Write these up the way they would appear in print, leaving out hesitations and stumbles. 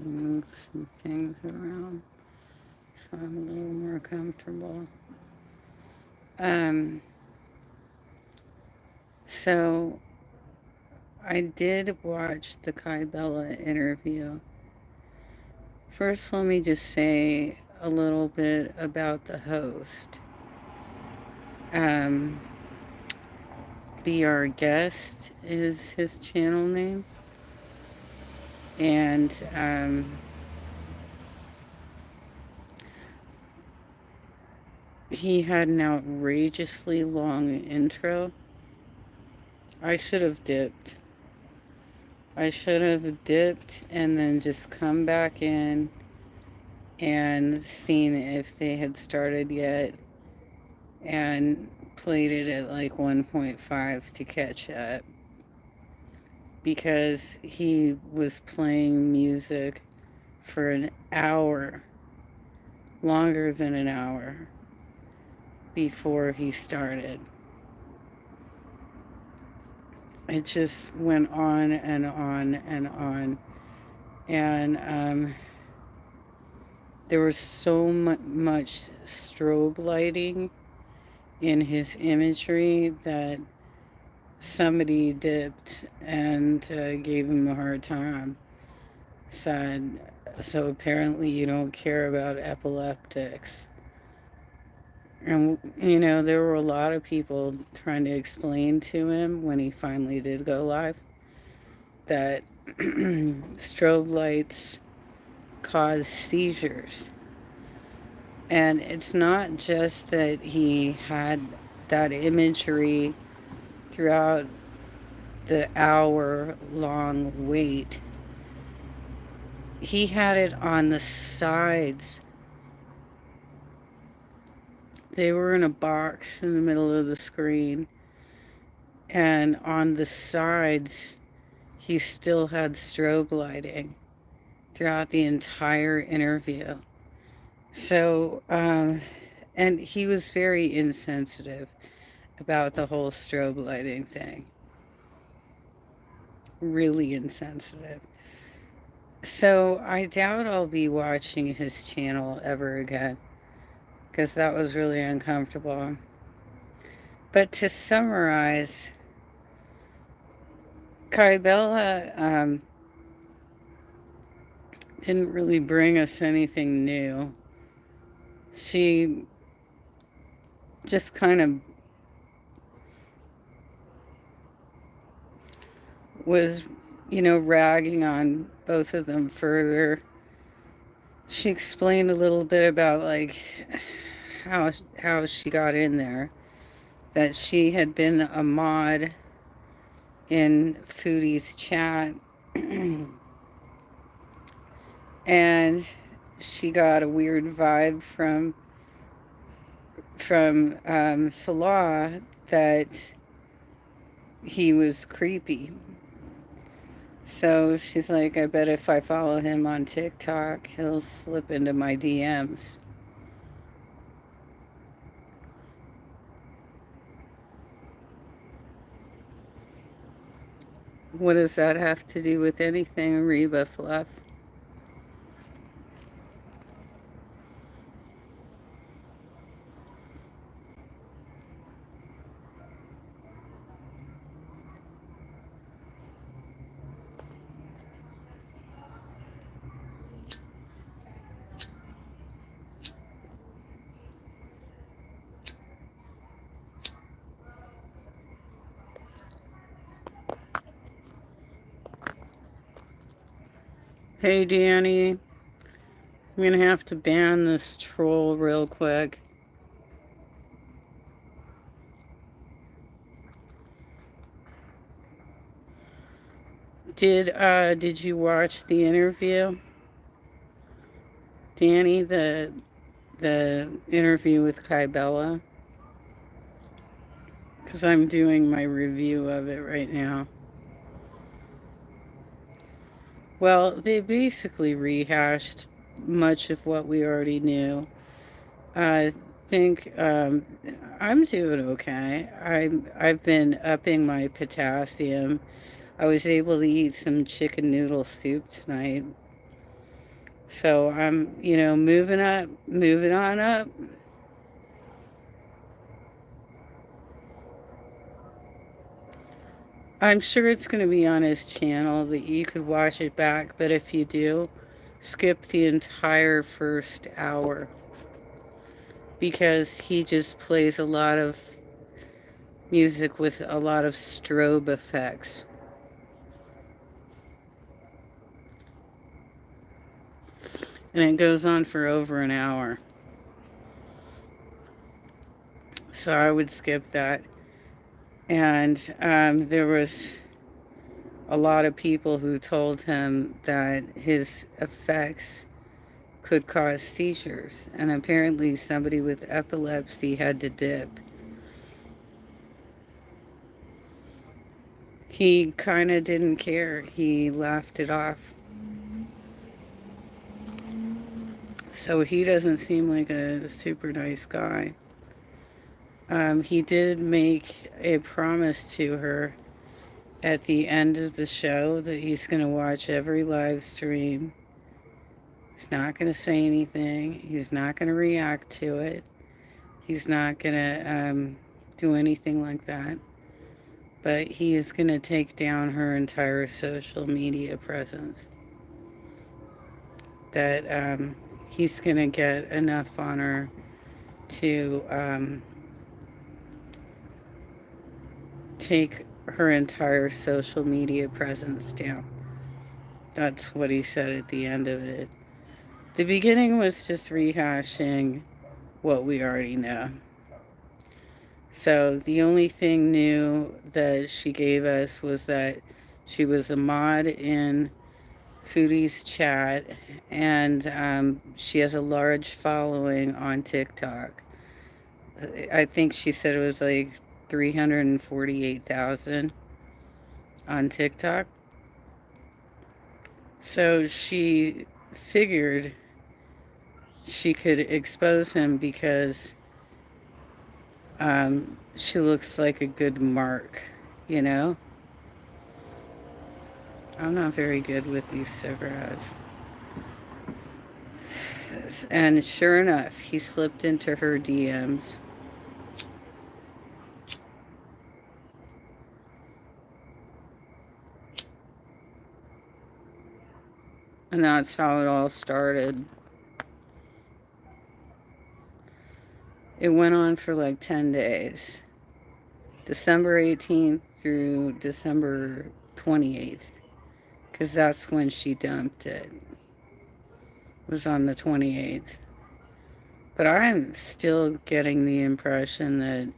Move some things around so I'm a little more comfortable. Um, so I did watch the Kaibella interview. First, let me just say a little bit about the host. Um, Be Our Guest is his channel name. And he had an outrageously long intro. I should have dipped. I should have dipped and then just come back in and seen if they had started yet and played it at like 1.5 to catch up because he was playing music for an hour, longer than an hour, before he started. It just went on and on and on. And there was so much strobe lighting in his imagery that somebody dipped and gave him a hard time. Said, so apparently you don't care about epileptics. And, there were a lot of people trying to explain to him when he finally did go live that strobe lights cause seizures. And it's not just that he had that imagery throughout the hour long wait, he had it on the sides. They were in a box in the middle of the screen, and on the sides, he still had strobe lighting throughout the entire interview. So, and he was very insensitive about the whole strobe lighting thing. Really insensitive. So, I doubt I'll be watching his channel ever again because that was really uncomfortable. But to summarize, Kaibella didn't really bring us anything new. She just kind of was, ragging on both of them further. She explained a little bit about like how she got in there. That she had been a mod in Foodie's chat and she got a weird vibe from Salah that he was creepy. So she's like, I bet if I follow him on TikTok, he'll slip into my DMs. What does that have to do with anything, Reba Fluff? Hey, Danny. I'm going to have to ban this troll real quick. Did you watch the interview? Danny, the interview with Kaibella? Because I'm doing my review of it right now. Well, they basically rehashed much of what we already knew. I think I'm doing okay. I've been upping my potassium. I was able to eat some chicken noodle soup tonight. So I'm, moving on up. I'm sure it's going to be on his channel that you could watch it back, but if you do, skip the entire first hour because he just plays a lot of music with a lot of strobe effects. And it goes on for over an hour. So I would skip that. And there was a lot of people who told him that his effects could cause seizures. And apparently somebody with epilepsy had to dip. He kind of didn't care. He laughed it off. So he doesn't seem like a super nice guy. He did make a promise to her at the end of the show that he's going to watch every live stream. He's not going to say anything. He's not going to react to it. He's not going to do anything like that. But he is going to take down her entire social media presence. That he's going to get enough on her to take her entire social media presence down. That's what he said at the end of it. The beginning was just rehashing what we already know. So the only thing new that she gave us was that she was a mod in Foodie's chat, and she has a large following on TikTok. I think she said it was like 348,000 on TikTok. So she figured she could expose him because she looks like a good mark, you know? I'm not very good with these cigarettes. And sure enough, he slipped into her DMs. And that's how it all started. It went on for like 10 days. December 18th through December 28th. Because that's when she dumped it. It was on the 28th. But I'm still getting the impression that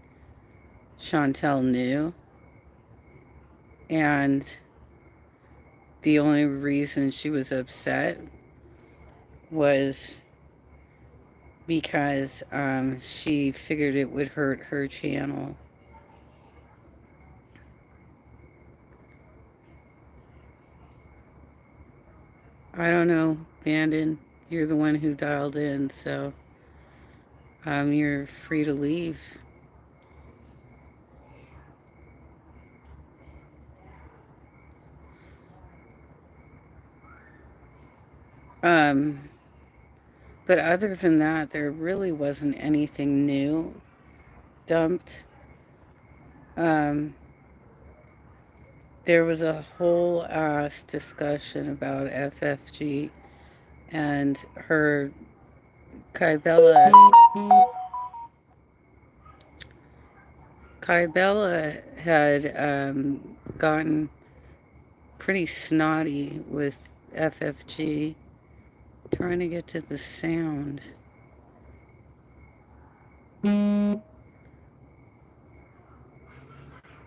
Chantel knew. And the only reason she was upset was because she figured it would hurt her channel. I don't know, Bandon. You're the one who dialed in, so you're free to leave. But other than that, there really wasn't anything new dumped. There was a whole ass discussion about FFG and her Kaibella. Kaibella had gotten pretty snotty with FFG. Trying to get to the sound. There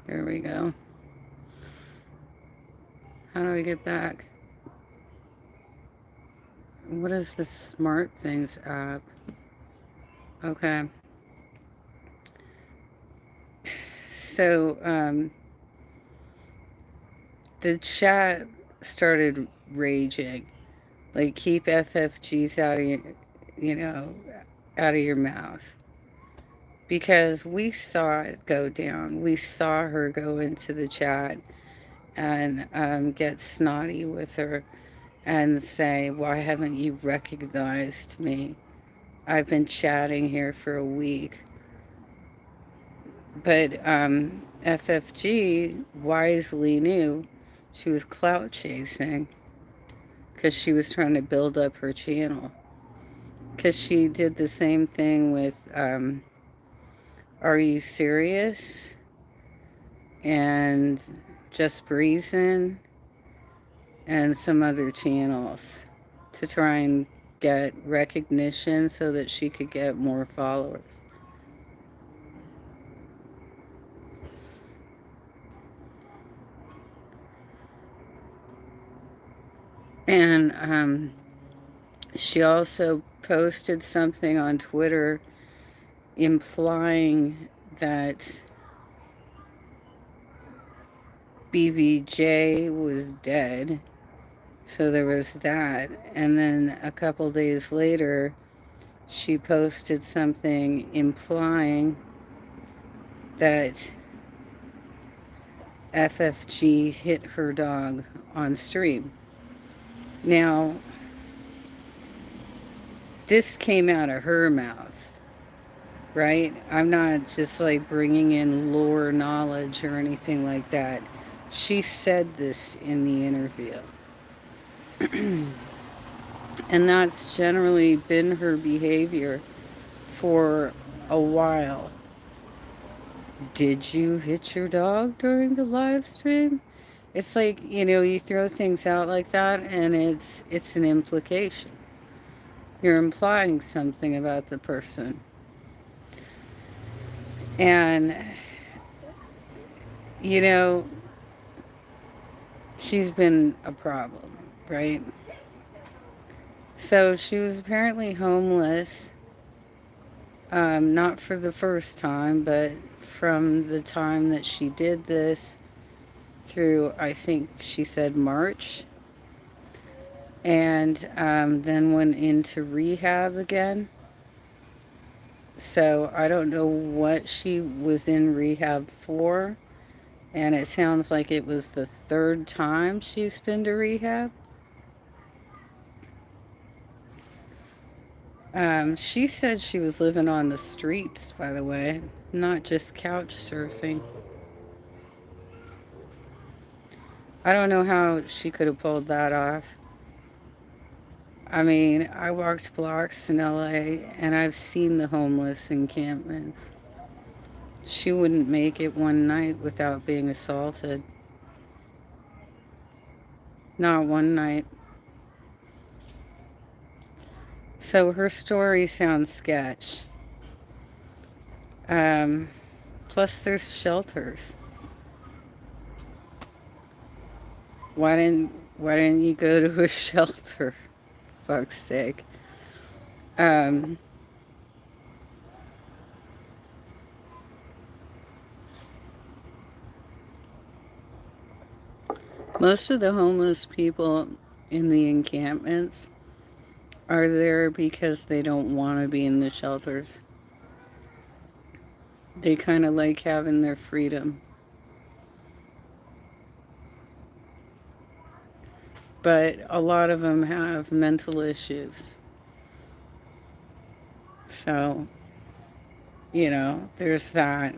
we go. How do I get back? What is the Smart Things app? Okay. So, the chat started raging. Like, keep FFGs out of out of your mouth. Because we saw it go down. We saw her go into the chat and get snotty with her. and say, why haven't you recognized me? I've been chatting here for a week. But FFG wisely knew she was clout chasing because she was trying to build up her channel. Because she did the same thing with Are You Serious? And Just Breezin' and some other channels to try and get recognition so that she could get more followers. And she also posted something on Twitter implying that BBJ was dead. So there was that. And then a couple days later, she posted something implying that FFG hit her dog on stream. Now, this came out of her mouth, right? I'm not just like bringing in lore knowledge or anything like that. She said this in the interview. And that's generally been her behavior for a while. Did you hit your dog during the live stream? It's like, you throw things out like that and it's an implication. You're implying something about the person. And she's been a problem, right? So she was apparently homeless, not for the first time, but from the time that she did this through, I think she said March, and then went into rehab again. So I don't know what she was in rehab for, and it sounds like it was the third time she's been to rehab. She said she was living on the streets, by the way, not just couch surfing. I don't know how she could have pulled that off. I mean, I walked blocks in LA and I've seen the homeless encampments. She wouldn't make it one night without being assaulted. Not one night. So her story sounds sketch. Plus, there's shelters. Why didn't you go to a shelter? Fuck's sake. Most of the homeless people in the encampments are there because they don't want to be in the shelters. They kind of like having their freedom. But a lot of them have mental issues. So, there's that.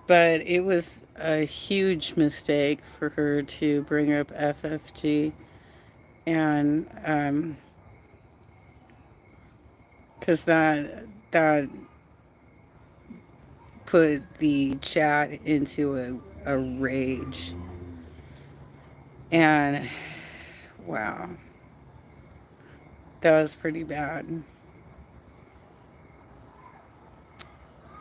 But it was a huge mistake for her to bring up FFG. And, because that put the chat into a rage. And, wow. That was pretty bad.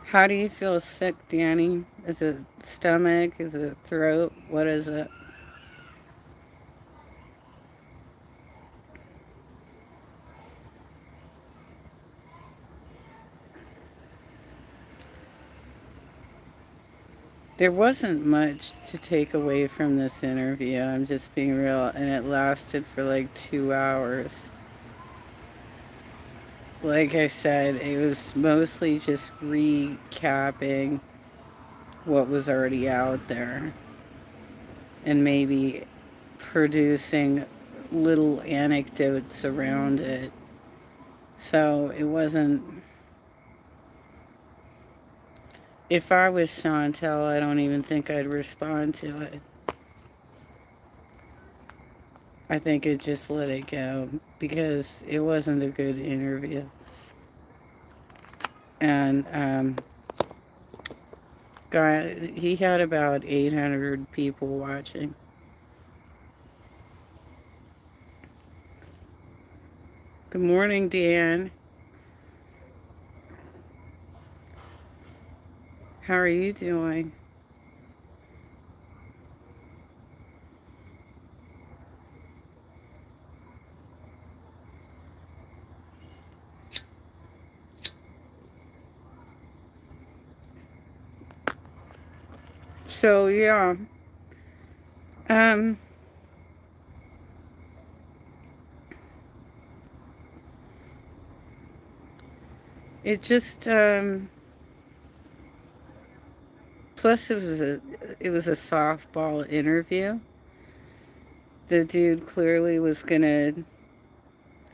How do you feel sick, Danny? Is it stomach? Is it throat? What is it? There wasn't much to take away from this interview. I'm just being real. And it lasted for like 2 hours. Like I said, it was mostly just recapping what was already out there. And maybe producing little anecdotes around it. So it wasn't. If I was Chantel, I don't even think I'd respond to it. I think I'd just let it go because it wasn't a good interview. And he had about 800 people watching. Good morning, Dan. How are you doing? So yeah, um, it just plus it was a softball interview. The dude clearly was gonna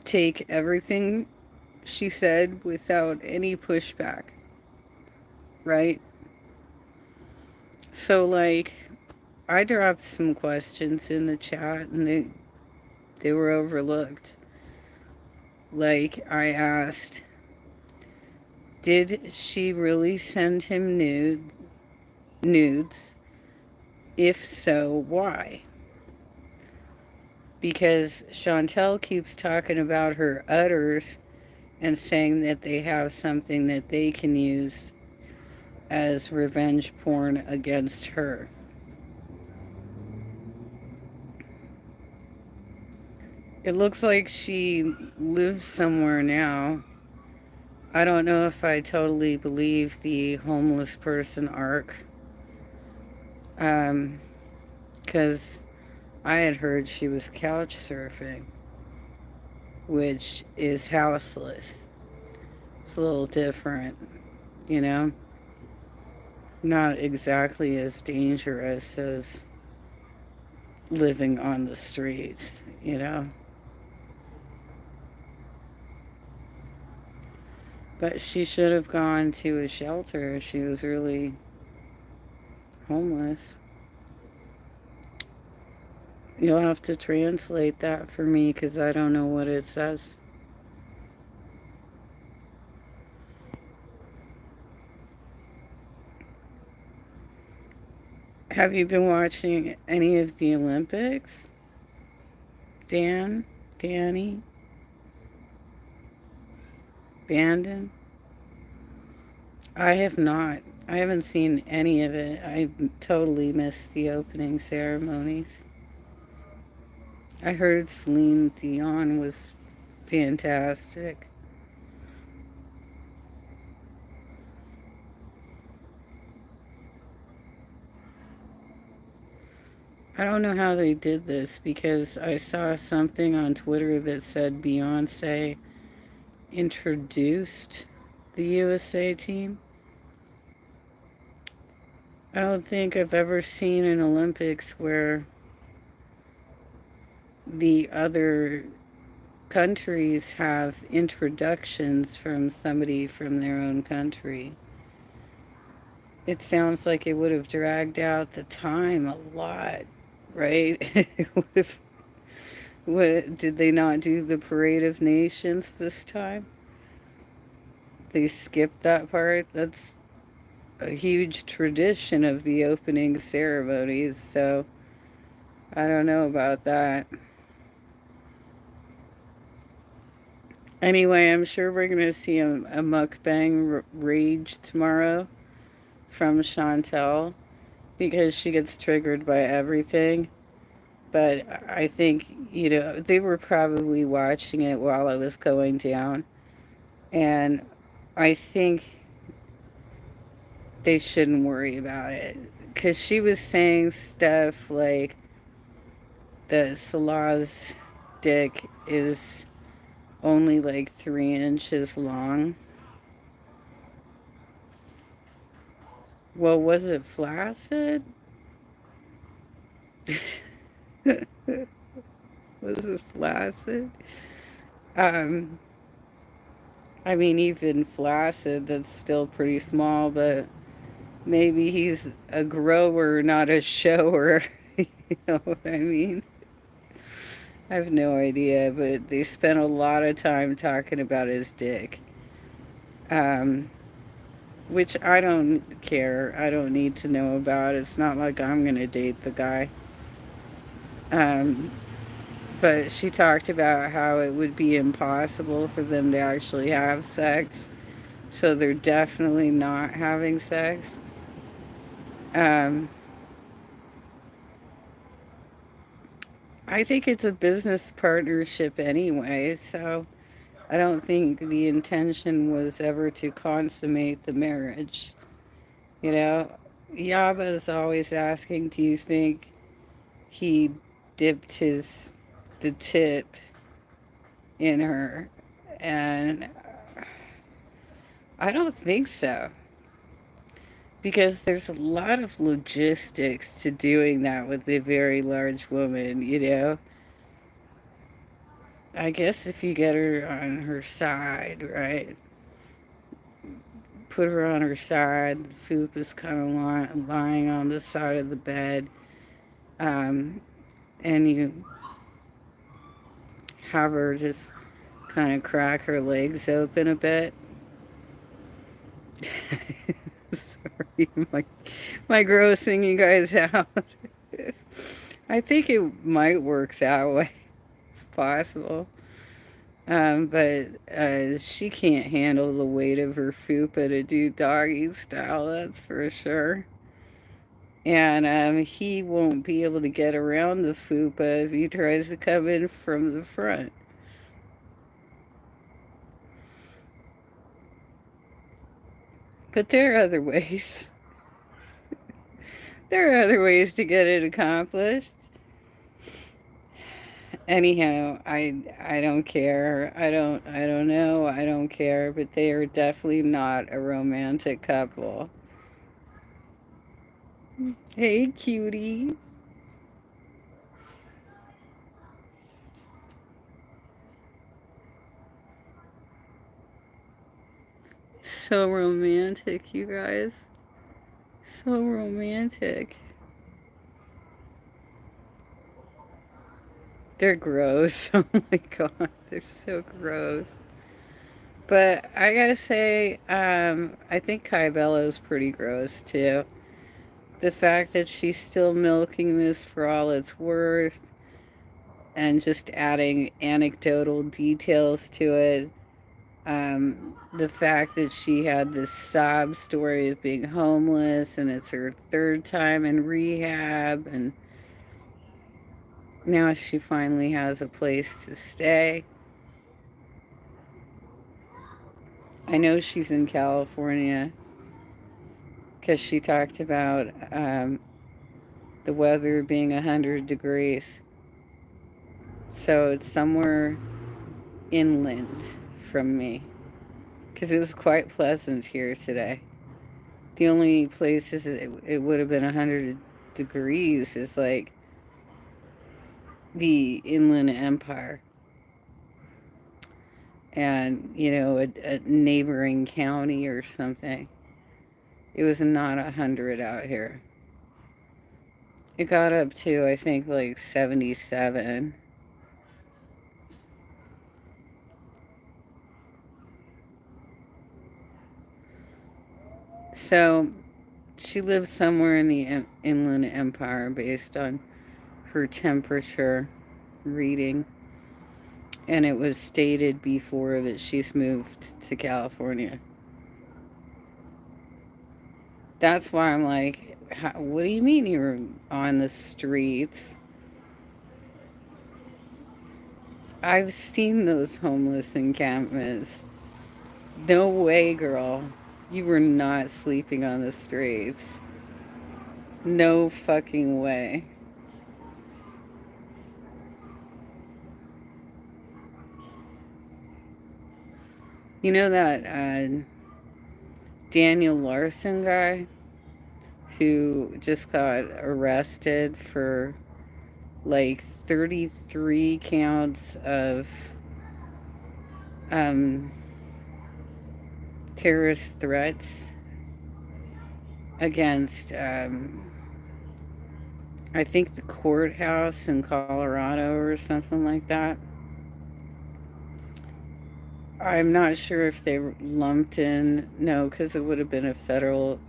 take everything she said without any pushback, right? So like, I dropped some questions in the chat and they were overlooked. Like I asked, did she really send him nudes? If so, why? Because Chantel keeps talking about her udders and saying that they have something that they can use as revenge porn against her. It looks like she lives somewhere now. I don't know if I totally believe the homeless person arc. Because I had heard she was couch surfing, which is houseless. It's a little different, you know? Not exactly as dangerous as living on the streets, you know? But she should have gone to a shelter if she was really homeless. You'll have to translate that for me because I don't know what it says. Have you been watching any of the Olympics? Danny, Bandon? I have not. I haven't seen any of it. I totally missed the opening ceremonies. I heard Celine Dion was fantastic. I don't know how they did this because I saw something on Twitter that said Beyonce introduced the USA team. I don't think I've ever seen an Olympics where the other countries have introductions from somebody from their own country. It sounds like it would have dragged out the time a lot, right? Did they not do the Parade of Nations this time? They skipped that part. That's a huge tradition of the opening ceremonies, so I don't know about that. Anyway, I'm sure we're going to see a mukbang rage tomorrow from Chantel because she gets triggered by everything. But I think, they were probably watching it while I was going down. And I think they shouldn't worry about it. Because she was saying stuff like that Salah's dick is only like 3 inches long. Well, was it flaccid? Was it flaccid? Um, I mean, even flaccid, that's still pretty small, but maybe he's a grower, not a shower. You know what I mean? I have no idea, but they spent a lot of time talking about his dick. Um, which I don't care. I don't need to know about. It's not like I'm going to date the guy. Um, but she talked about how it would be impossible for them to actually have sex. So they're definitely not having sex. Um, I think it's a business partnership anyway, so I don't think the intention was ever to consummate the marriage. You know, Yaba is always asking, do you think he dipped the tip in her? And I don't think so. Because there's a lot of logistics to doing that with a very large woman, you know? I guess if you get her on her side, right? Put her on her side, the foop is kind of lying on the side of the bed, um, and you have her just kind of crack her legs open a bit. Sorry, my grossing you guys out. I think it might work that way. It's possible. But she can't handle the weight of her fupa to do doggy style, that's for sure. And he won't be able to get around the fupa if he tries to come in from the front. But there are other ways. There are other ways to get it accomplished. Anyhow, I don't care. I don't know. I don't care, but they are definitely not a romantic couple. Hey, cutie. So romantic, you guys. So romantic. They're gross. Oh my god, they're so gross. But I gotta say, I think Kaibella is pretty gross too. The fact that she's still milking this for all it's worth and just adding anecdotal details to it. The fact that she had this sob story of being homeless and it's her third time in rehab, and now she finally has a place to stay. I know she's in California because she talked about the weather being 100 degrees. So it's somewhere inland from me because it was quite pleasant here today. The only places it would have been 100 degrees is like the Inland Empire and, you know, a neighboring county or something. It was not 100 out here. It got up to, I think, like 77. So she lives somewhere in the Inland Empire based on her temperature reading. And it was stated before that she's moved to California. That's why I'm like, what do you mean you were on the streets? I've seen those homeless encampments. No way, girl. You were not sleeping on the streets. No fucking way. You know that Daniel Larson guy who just got arrested for like 33 counts of um, terrorist threats against, I think, the courthouse in Colorado or something like that. I'm not sure if they lumped in, no, because it would have been a federal.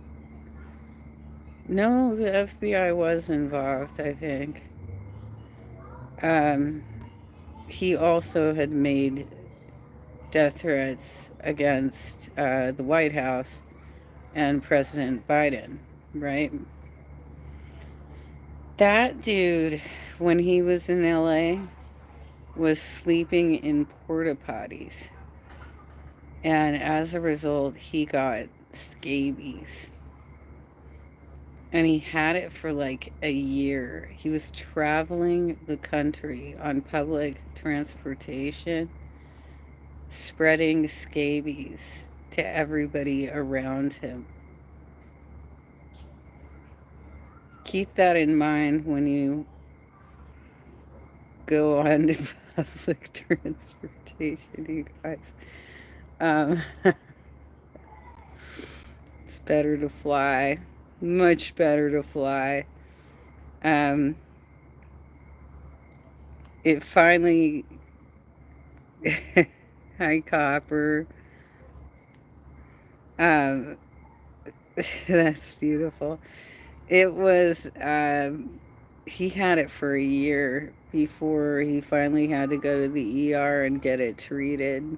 No, the FBI was involved, I think. Um, he also had made death threats against the White House and President Biden, right? That dude, when he was in LA, was sleeping in porta potties. And as a result, he got scabies. And he had it for like a year. He was traveling the country on public transportation, spreading scabies to everybody around him. Keep that in mind when you go on to public transportation, you guys. Um, it's better to fly. Much better to fly. Um, it finally. Hi, Copper. Um, that's beautiful. It was, he had it for a year before he finally had to go to the ER and get it treated.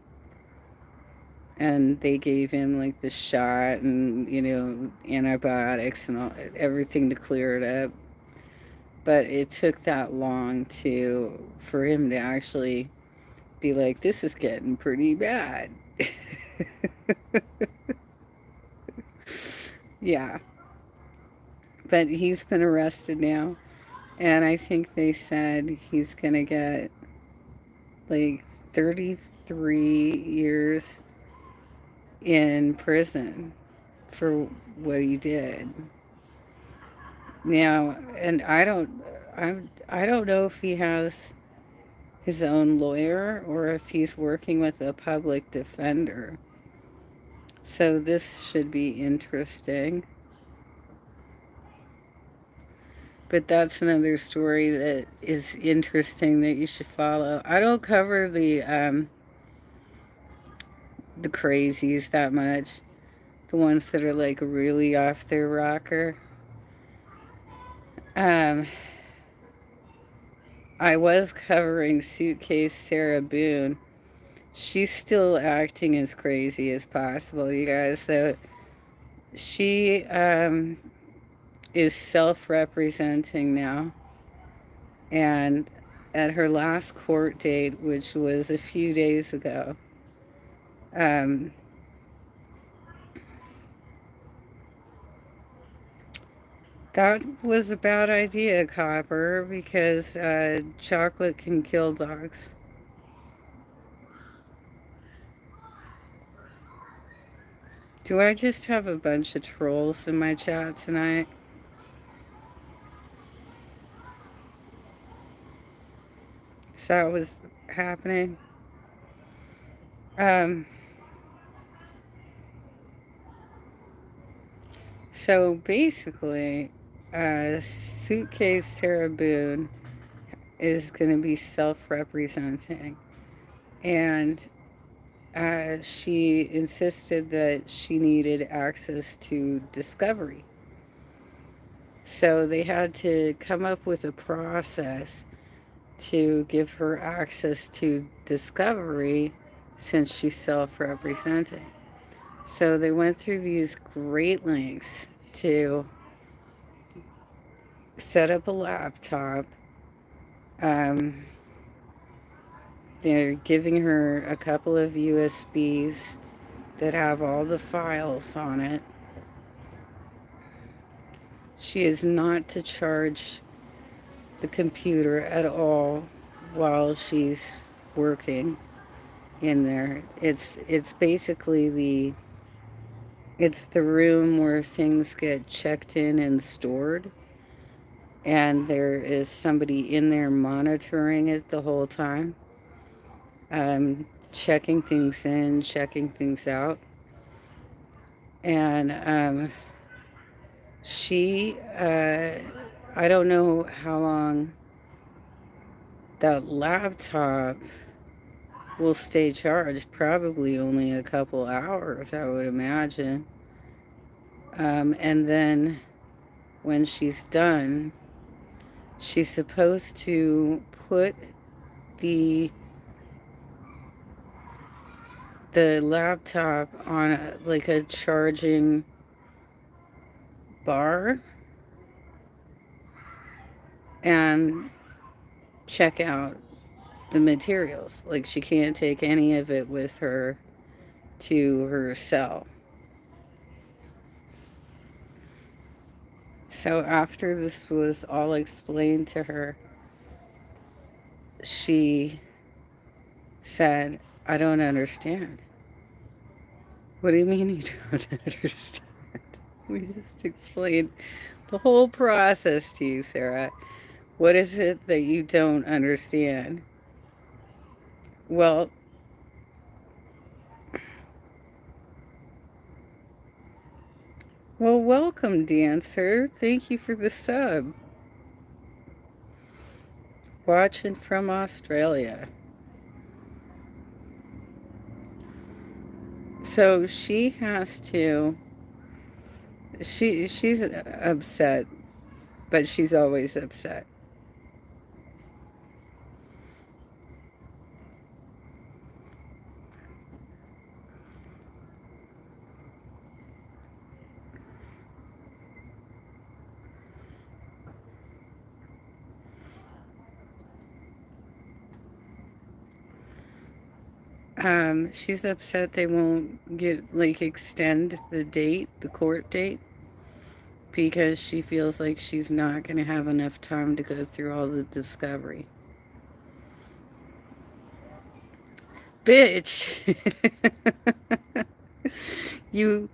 And they gave him like the shot and, antibiotics and everything to clear it up. But it took that long for him to actually be like, this is getting pretty bad. Yeah. But he's been arrested now. And I think they said he's going to get like 33 years in prison for what he did. Now, and I don't know if he has his own lawyer or if he's working with a public defender. So this should be interesting. But that's another story that is interesting that you should follow. I don't cover the crazies that much. The ones that are like really off their rocker. Um, I was covering Suitcase Sarah Boone. She's still acting as crazy as possible, you guys. So she is self-representing now. And at her last court date, which was a few days ago, um, that was a bad idea, Copper, because chocolate can kill dogs. Do I just have a bunch of trolls in my chat tonight? Is that what's happening? Um, so basically, Suitcase Sarah Boone is going to be self-representing. And she insisted that she needed access to discovery. So they had to come up with a process to give her access to discovery since she's self-representing. So they went through these great lengths to set up a laptop. Um, they're giving her a couple of USBs that have all the files on it. She is not to charge the computer at all while she's working in there. It's basically it's the room where things get checked in and stored. and there is somebody in there monitoring it the whole time, checking things in, checking things out. And I don't know how long that laptop will stay charged. Probably only a couple hours, I would imagine. And then when she's done, she's supposed to put the the laptop on like a charging bar and check out the materials. Like she can't take any of it with her to her cell. So after this was all explained to her, she said, I don't understand. What do you mean you don't understand? We just explained the whole process to you, Sarah. What is it that you don't understand? Well, welcome, Dancer. Thank you for the sub. Watching from Australia. So she has to. She's upset, but she's always upset. She's upset they won't extend the date, the court date, because she feels like she's not going to have enough time to go through all the discovery. Bitch! You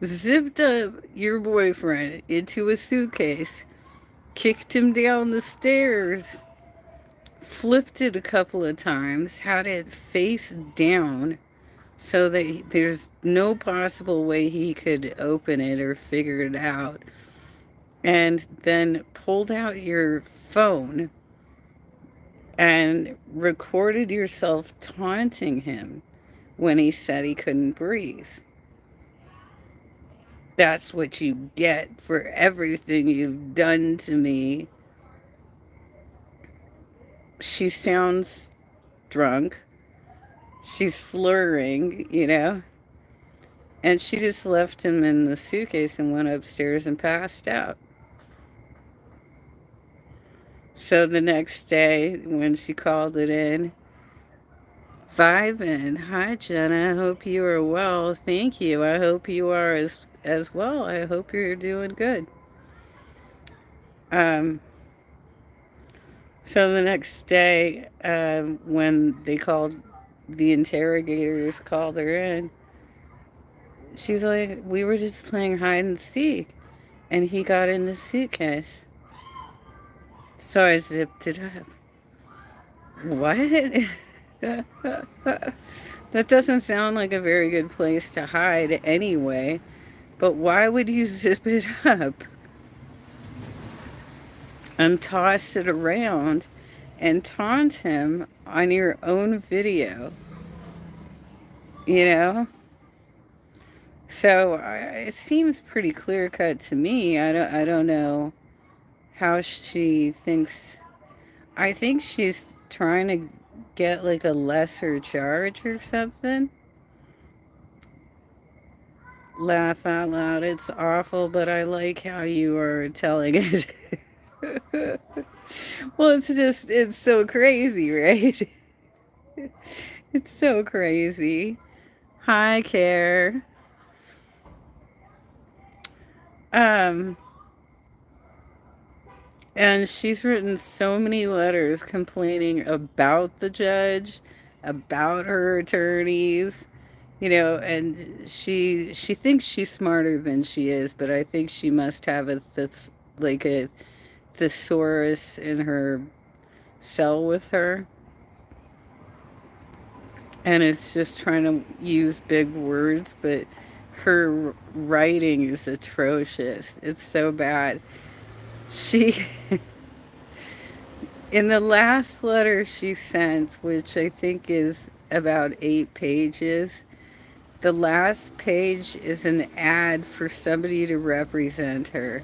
zipped up your boyfriend into a suitcase, kicked him down the stairs, flipped it a couple of times, had it face down so that there's no possible way he could open it or figure it out, and then pulled out your phone and recorded yourself taunting him when he said he couldn't breathe. That's what you get for everything you've done to me. She sounds drunk. She's slurring, and she just left him in the suitcase and went upstairs and passed out. So the next day, when she called it in, vibing. Hi, Jenna. I hope you are well. Thank you. I hope you are as well. I hope you're doing good. Um, so the next day, when the interrogators called her in, she's like, we were just playing hide and seek, and he got in the suitcase. So I zipped it up. What? That doesn't sound like a very good place to hide anyway. But why would you zip it up and toss it around and taunt him on your own video? You know? So it seems pretty clear cut to me. I don't know how she thinks. I think she's trying to get like a lesser charge or something. Laugh out loud. It's awful, but I like how you are telling it. Well, it's so crazy, right? It's so crazy. Hi, Care. Um, and she's written so many letters complaining about the judge, about her attorneys, and she thinks she's smarter than she is, but I think she must have like a thesaurus in her cell with her, and it's just trying to use big words, but her writing is atrocious. It's so bad. She, in the last letter she sent, which I think is about 8 pages, the last page is an ad for somebody to represent her.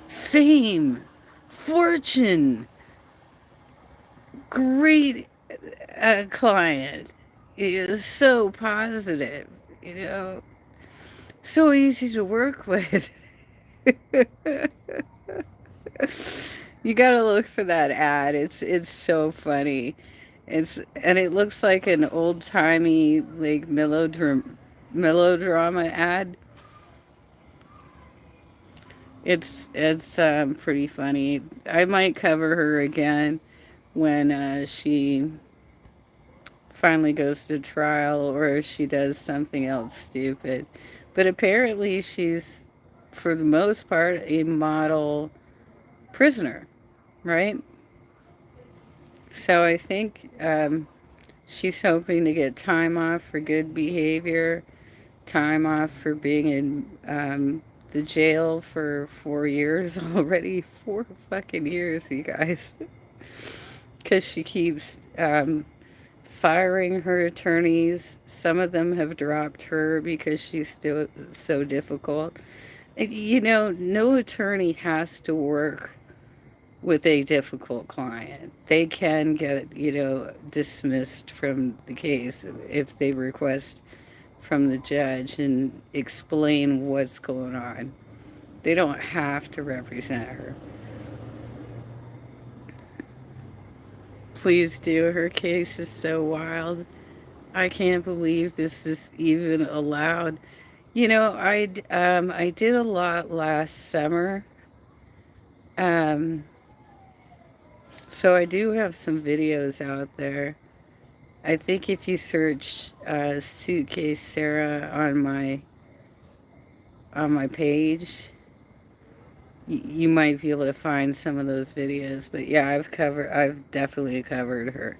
Fame, fortune, great client. It is so positive, you know, so easy to work with. You gotta look for that ad. It's so funny. And it looks like an old timey like melodrama ad. It's pretty funny. I might cover her again when she finally goes to trial or she does something else stupid. But apparently she's, for the most part, a model prisoner, right? So I think she's hoping to get time off for good behavior, time off for being in the jail for 4 years already. 4 fucking years, you guys. Because she keeps firing her attorneys. Some of them have dropped her because she's still so difficult. You know, no attorney has to work with a difficult client. They can get, you know, dismissed from the case if they request from the judge and explain what's going on. They don't have to represent her. Please do. Her case is so wild. I can't believe this is even allowed. You know, I did a lot last summer. Um, so I do have some videos out there. I think if you search Suitcase Sarah on my page, you might be able to find some of those videos. But yeah, I've definitely covered her.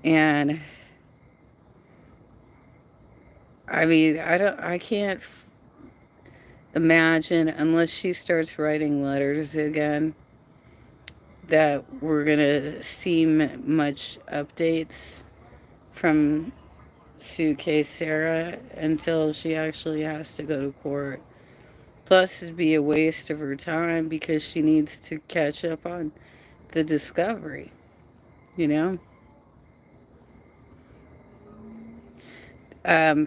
And I mean, I can't imagine unless she starts writing letters again that we're gonna see much updates from Suitcase Sarah until she actually has to go to court. Plus, it'd be a waste of her time because she needs to catch up on the discovery, you know?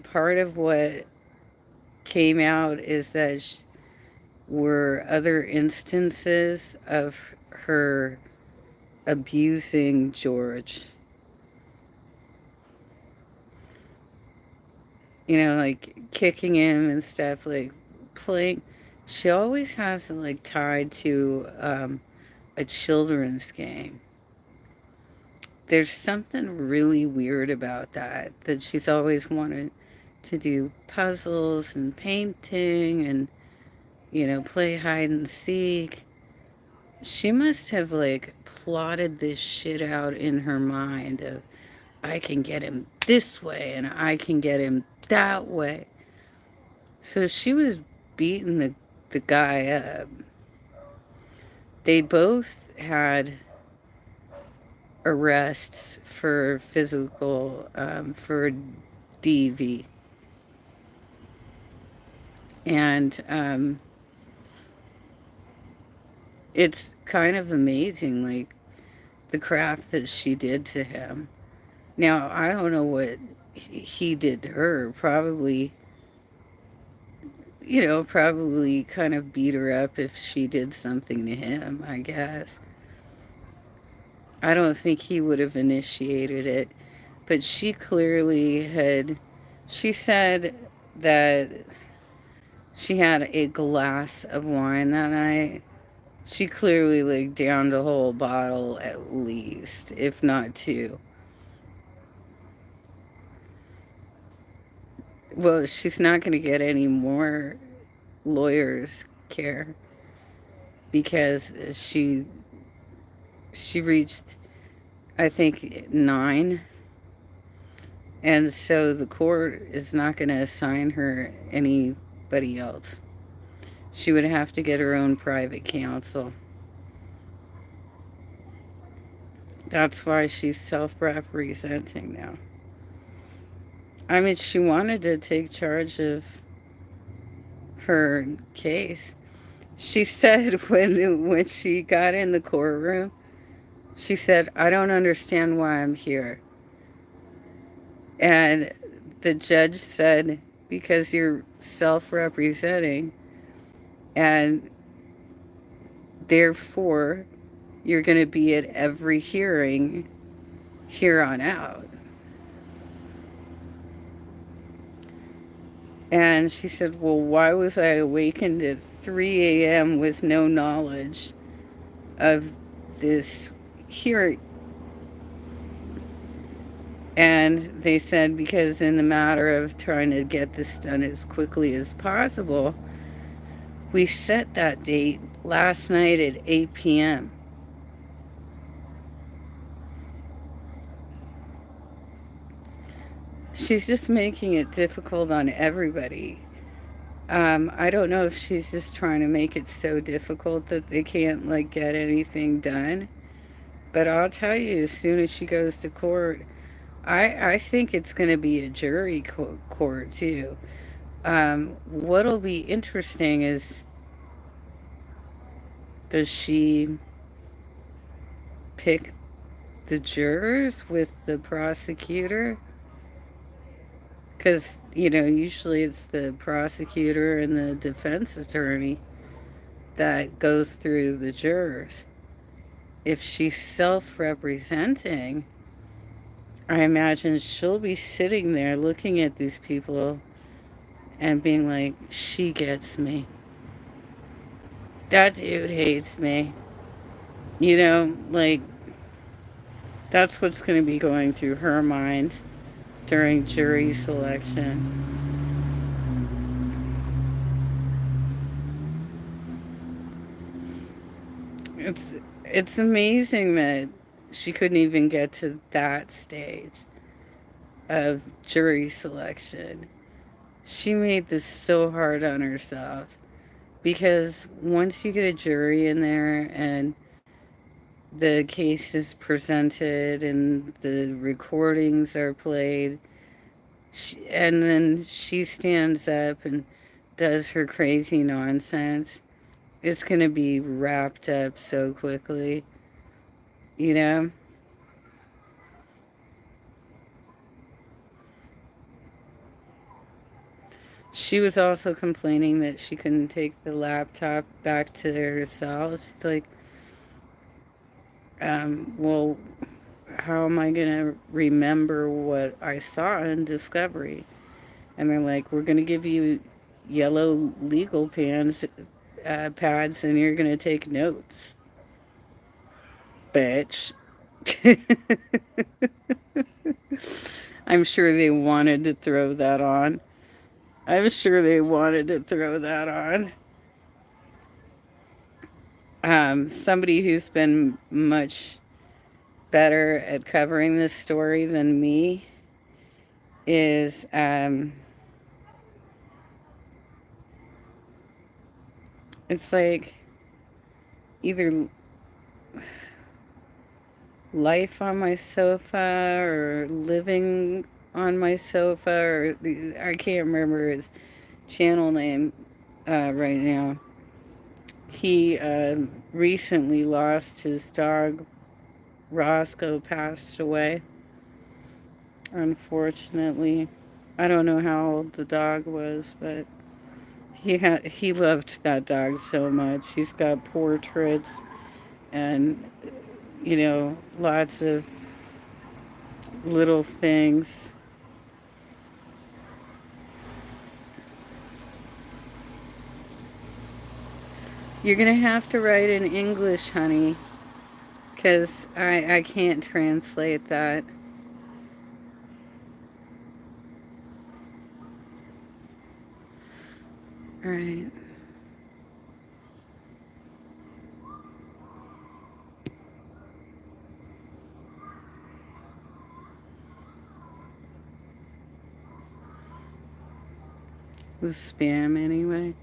Part of what came out is that were other instances of her abusing George. You know, like kicking him and stuff, like playing. She always has it like tied to a children's game. There's something really weird about that she's always wanted to do puzzles and painting and, you know, play hide and seek. She must have like plotted this shit out in her mind of I can get him this way and I can get him that way. So she was beating the guy up. They both had arrests for physical, for DV. And it's kind of amazing, like, the crap that she did to him. Now, I don't know what he did to her. Probably, you know, probably kind of beat her up if she did something to him, I guess. I don't think he would have initiated it. But she clearly had, she said that she had a glass of wine that night. She clearly like downed a whole bottle at least, if not two. Well, she's not going to get any more lawyers care. because she reached, I think, 9, and so the court is not going to assign her anybody else. She would have to get her own private counsel. That's why she's self-representing now. I mean, she wanted to take charge of her case. She said when she got in the courtroom, she said, "I don't understand why I'm here." And the judge said, "Because you're self-representing, and therefore you're going to be at every hearing here on out." And she said, "Well, why was I awakened at 3 a.m. with no knowledge of this hearing?" And they said, "Because in the matter of trying to get this done as quickly as possible, we set that date last night at 8 p.m. She's just making it difficult on everybody. I don't know if she's just trying to make it so difficult that they can't like get anything done. But I'll tell you, as soon as she goes to court, I think it's going to be a jury court too. What'll be interesting is, does she pick the jurors with the prosecutor? Because, usually it's the prosecutor and the defense attorney that goes through the jurors. If she's self representing, I imagine she'll be sitting there looking at these people and being like, "She gets me. That dude hates me." Like, that's what's going to be going through her mind during jury selection. It's amazing that she couldn't even get to that stage of jury selection. She made this so hard on herself because once you get a jury in there and the case is presented and the recordings are played, and then she stands up and does her crazy nonsense, it's going to be wrapped up so quickly, you know? She was also complaining that she couldn't take the laptop back to her cell. She's like, well, how am I going to remember what I saw in Discovery? And they're like, we're going to give you yellow legal pads, and you're going to take notes, bitch. I'm sure they wanted to throw that on. I'm sure they wanted to throw that on. Somebody who's been much better at covering this story than me is it's like either life on my sofa or living on my sofa, or I can't remember his channel name right now. He recently lost his dog. Roscoe passed away, unfortunately. I don't know how old the dog was, but he loved that dog so much. He's got portraits and lots of little things. You're gonna have to write in English, honey, because I can't translate that. All right. with spam anyway.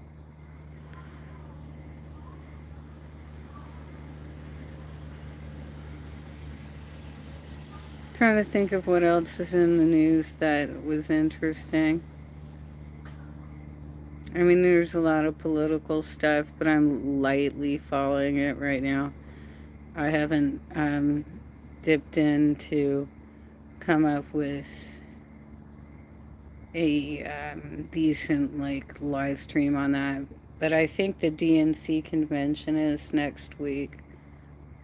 Trying to think of what else is in the news that was interesting. I mean, there's a lot of political stuff, but I'm lightly following it right now. I haven't dipped in to come up with a decent like live stream on that. But I think the DNC convention is next week,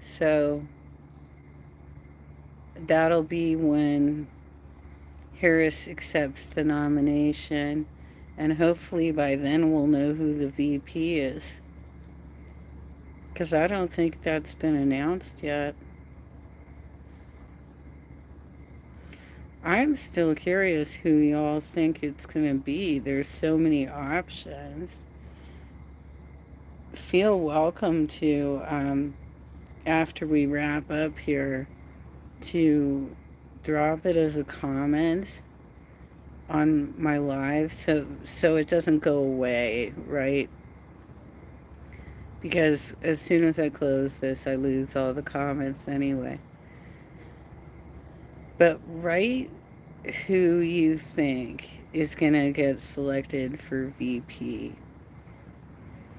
so that'll be when Harris accepts the nomination, and hopefully by then we'll know who the VP is. Because I don't think that's been announced yet. I'm still curious who y'all think it's going to be. There's so many options. Feel welcome to, after we wrap up here, to drop it as a comment on my live so it doesn't go away, right? Because as soon as I close this, I lose all the comments anyway. But write who you think is going to get selected for VP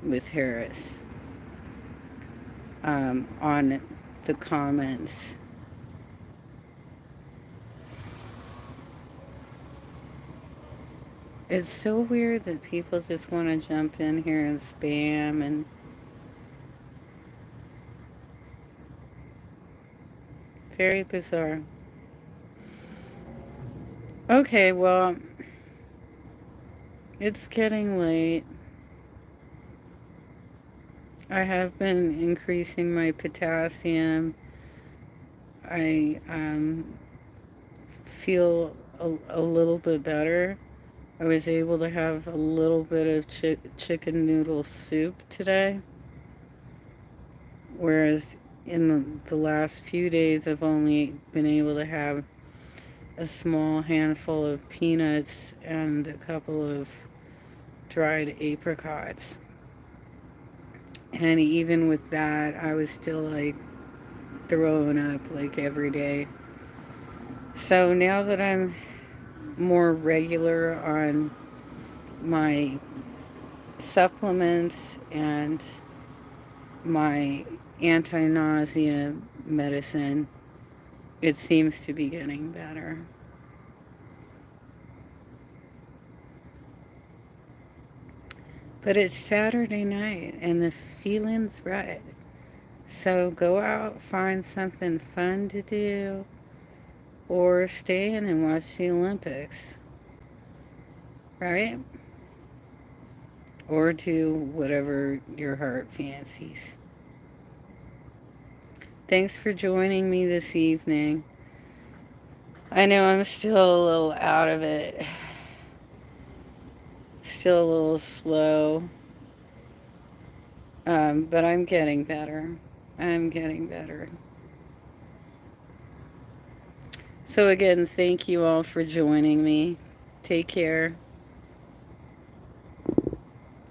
with Harris on the comments. It's so weird that people just want to jump in here and spam and very bizarre. Okay, well, it's getting late. I have been increasing my potassium. I feel a little bit better. I was able to have a little bit of chicken noodle soup today, whereas in the last few days I've only been able to have a small handful of peanuts and a couple of dried apricots. And even with that, I was still like throwing up like every day. So now that I'm more regular on my supplements and my anti-nausea medicine, it seems to be getting better. But it's Saturday night and the feeling's right. So go out, find something fun to do, or stay in and watch the Olympics, right? Or do whatever your heart fancies. Thanks for joining me this evening. I know I'm still a little out of it, still a little slow, but I'm getting better. I'm getting better. So again, thank you all for joining me. Take care.